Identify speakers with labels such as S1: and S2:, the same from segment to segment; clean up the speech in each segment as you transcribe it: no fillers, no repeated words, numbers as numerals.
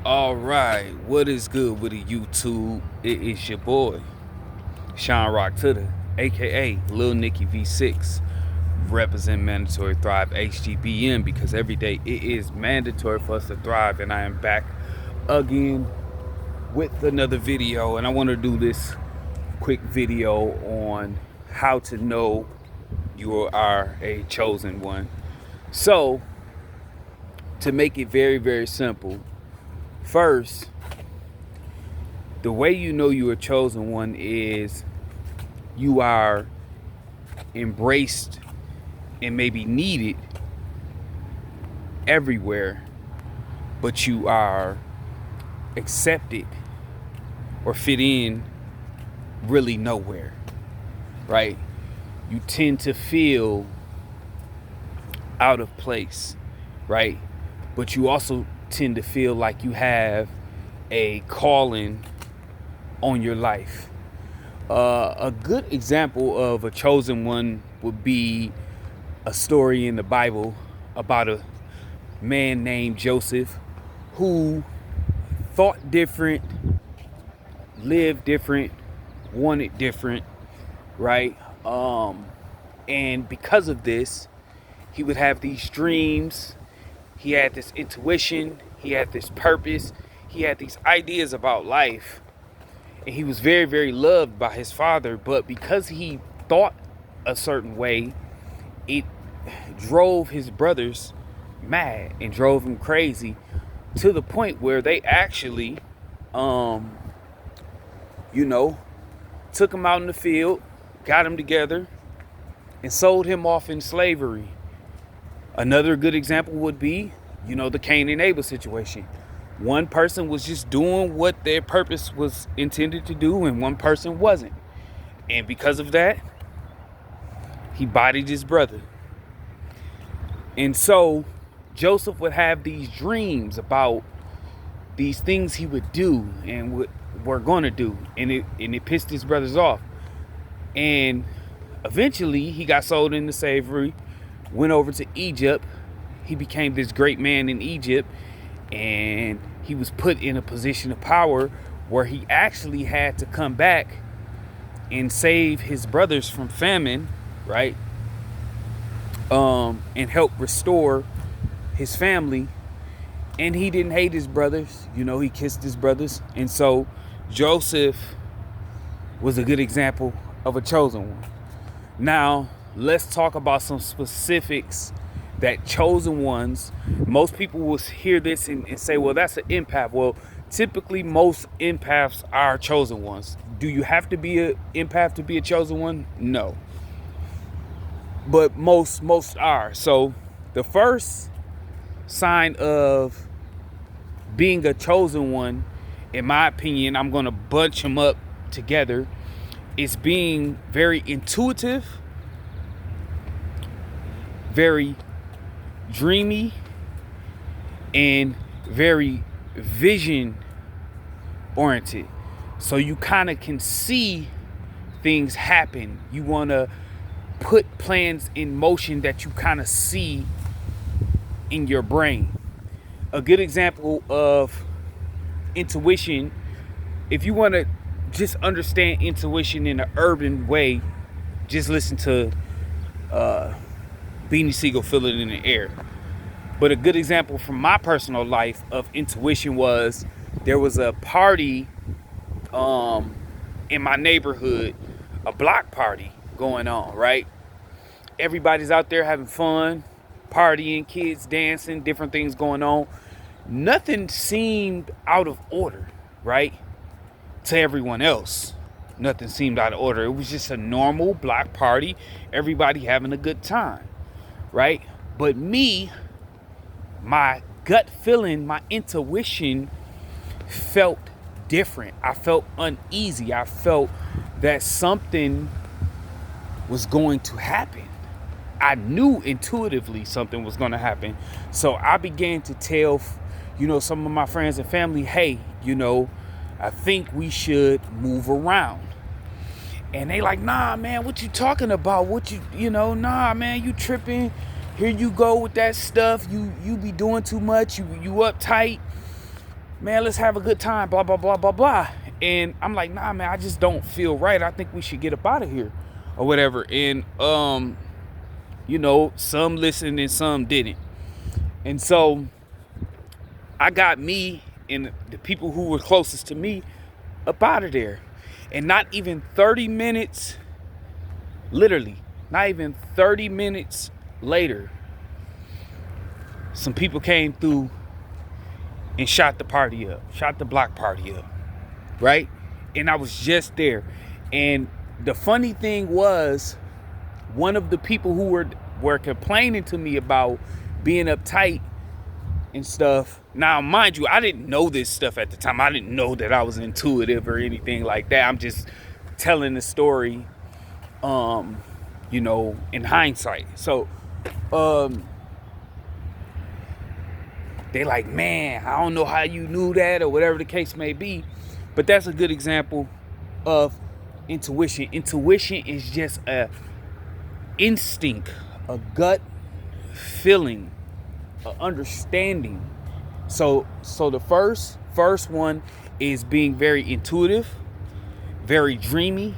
S1: All right, what is good with the YouTube? It is your boy, Sean Rock Tutter, aka Lil Nicky V6, represent Mandatory Thrive HGBN, because every day it is mandatory for us to thrive, and I am back again with another video. And I want to do this quick video on how to know you are a chosen one. So, to make it very, very simple, first, the way you know you are chosen one is you are embraced and maybe needed everywhere, but you are accepted or fit in really nowhere, right? You tend to feel out of place, right? But you also tend to feel like you have a calling on your life. A good example of a chosen one would be a story in the Bible about a man named Joseph who thought different, lived different, wanted different, right? And because of this, he would have these dreams. He had this intuition. He had this purpose. He had these ideas about life. And he was very, very loved by his father. But because he thought a certain way, it drove his brothers mad and drove him crazy, to the point where they actually, took him out in the field, got him together, and sold him off in slavery. Another good example would be, the Cain and Abel situation. One person was just doing what their purpose was intended to do, and one person wasn't. And because of that, he bodied his brother. And so Joseph would have these dreams about these things he would do and what we're going to do. And it pissed his brothers off. And eventually he got sold into slavery, went over to Egypt. He became this great man in Egypt, and he was put in a position of power where he actually had to come back and save his brothers from famine, right? And help restore his family. And he didn't hate his brothers. He kissed his brothers. And so Joseph was a good example of a chosen one. Now, let's talk about some specifics that chosen ones, most people will hear this and say, well, that's an empath. Well, typically most empaths are chosen ones. Do you have to be an empath to be a chosen one? No. But most are. So the first sign of being a chosen one, in my opinion, I'm going to bunch them up together, is being very intuitive, very dreamy, and very vision oriented. So you kind of can see things happen. You want to put plans in motion that you kind of see in your brain. A good example of intuition, if you want to just understand intuition in an urban way, just listen to Beanie Siegel, Feel It in the Air. But a good example from my personal life of intuition was, there was a party in my neighborhood, a block party going on, right? Everybody's out there having fun, partying, kids dancing, different things going on. Nothing seemed out of order, right? To everyone else, nothing seemed out of order. It was just a normal block party, everybody having a good time, right? But me, my gut feeling, my intuition felt different. I felt uneasy. I felt that something was going to happen. I knew intuitively something was going to happen. So I began to tell, some of my friends and family, hey, I think we should move around. And they like, nah, man, what you talking about? Nah, man, you tripping. Here you go with that stuff. You be doing too much. You uptight. man, let's have a good time, blah, blah, blah, blah, blah. And I'm like, nah, man, I just don't feel right. I think we should get up out of here or whatever. And, some listened and some didn't. And so I got me and the people who were closest to me up out of there. And not even 30 minutes, literally, not even 30 minutes later, some people came through and shot the party up, shot the block party up, right? And I was just there. And the funny thing was, one of the people who were complaining to me about being uptight and stuff. Now, mind you, I didn't know this stuff at the time. I didn't know that I was intuitive or anything like that. I'm just telling the story, in hindsight. So, they like, man, I don't know how you knew that or whatever the case may be. But that's a good example of intuition. Intuition is just a instinct, a gut feeling, a understanding. So the first one is being very intuitive, very dreamy,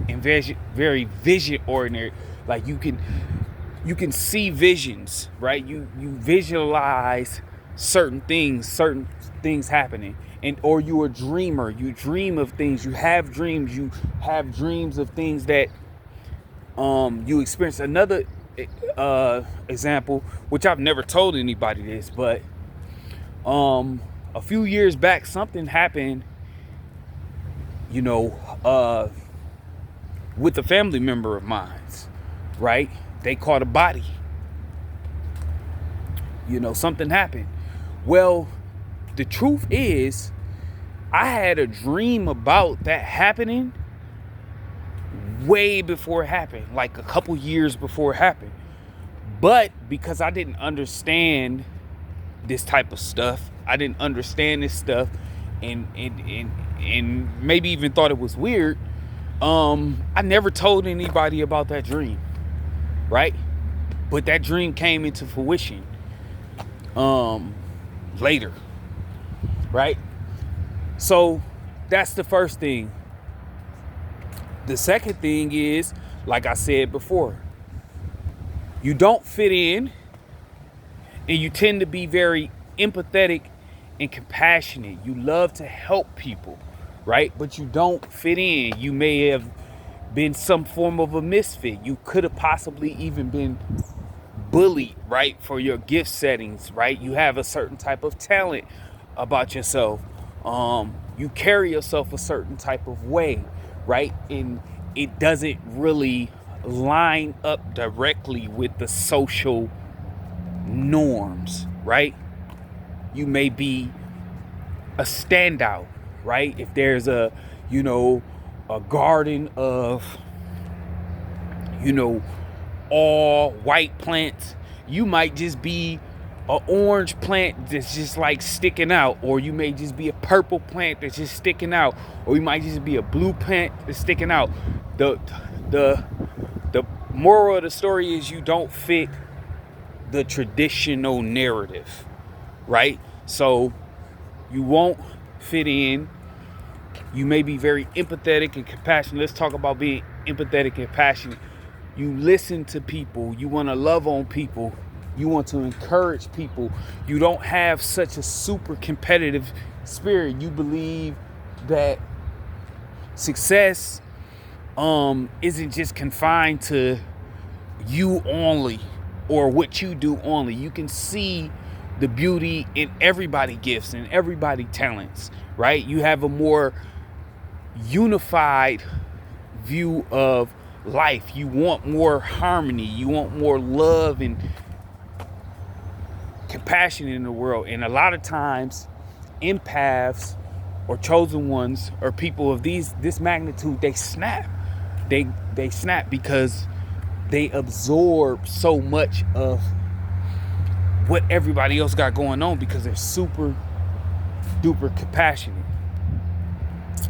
S1: and very vision oriented. Like you can see visions, right? You visualize certain things happening. And or you're a dreamer. You dream of things. You have dreams. You have dreams of things that you experience. Another example, which I've never told anybody this, but a few years back, something happened, with a family member of mine, right? They caught a body. Something happened. Well, the truth is, I had a dream about that happening way before it happened, like a couple years before it happened. But because I didn't understand this type of stuff, I didn't understand this stuff, and maybe even thought it was weird, I never told anybody about that dream, right? But that dream came into fruition later, right? So that's the first thing. The second thing is, like I said before, you don't fit in, and you tend to be very empathetic and compassionate. You love to help people, right? But you don't fit in. You may have been some form of a misfit. You could have possibly even been bullied, right, for your gift settings, right? You have a certain type of talent about yourself. You carry yourself a certain type of way, right? And it doesn't really line up directly with the social norms, right? You may be a standout, right? If there's a garden of, all white plants, you might just be an orange plant that's just like sticking out, or you may just be a purple plant that's just sticking out, or you might just be a blue plant that's sticking out. The moral of the story is you don't fit the traditional narrative, right? So you won't fit in. You may be very empathetic and compassionate. Let's talk about being empathetic and compassionate. You listen to people. You want to love on people. You want to encourage people. You don't have such a super competitive spirit. You believe that success isn't just confined to you only or what you do only. You can see the beauty in everybody's gifts and everybody's talents, right? You have a more unified view of life. You want more harmony. You want more love and compassion in the world. And a lot of times, empaths or chosen ones or people of this magnitude, they snap. They snap because they absorb so much of what everybody else got going on because they're super duper compassionate.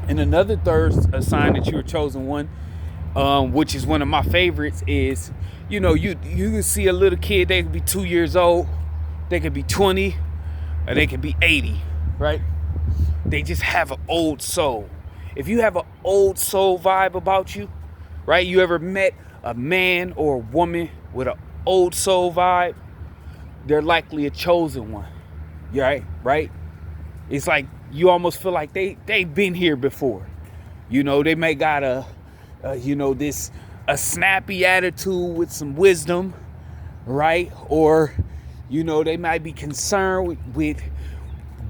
S1: And another third sign that you're a chosen one, which is one of my favorites, is you can see a little kid. They could be 2 years old, they could be 20, or they could be 80, right? they just have an old soul. If you have an old soul vibe about you, right? You ever met a man or a woman with an old soul vibe? They're likely a chosen one. Right? It's like you almost feel like they've been here before. They may got a snappy attitude with some wisdom, right? Or they might be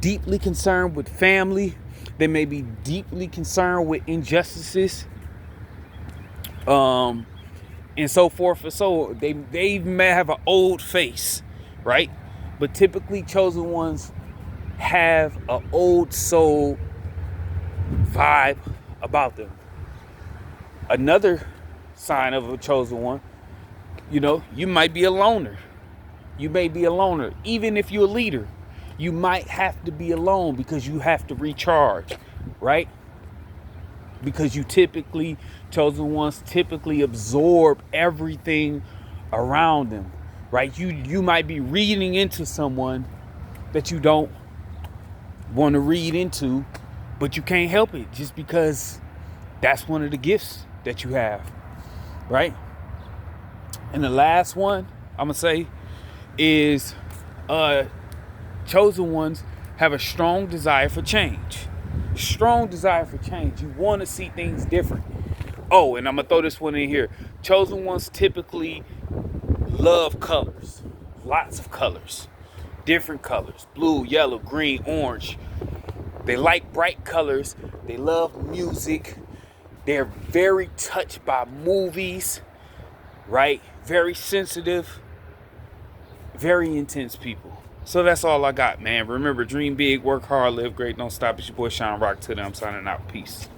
S1: deeply concerned with family. They may be deeply concerned with injustices, and so forth and so on. They may have an old face, right? But typically chosen ones have an old soul vibe about them. Another sign of a chosen one, you might be a loner. You may be a loner. Even if you're a leader, you might have to be alone because you have to recharge, right? Because chosen ones typically absorb everything around them, right? You might be reading into someone that you don't want to read into, but you can't help it just because that's one of the gifts that you have, right? And the last one I'm gonna say is chosen ones have a strong desire for change. Strong desire for change. You want to see things different. Oh, and I'm gonna throw this one in here. Chosen ones typically love colors. Lots of colors. Different colors. Blue, yellow, green, orange. They like bright colors. They love music. They're very touched by movies, right? Very sensitive, very intense people. So that's all I got, man. Remember, dream big, work hard, live great, don't stop. It's your boy Sean Rock. Till then, I'm signing out. Peace.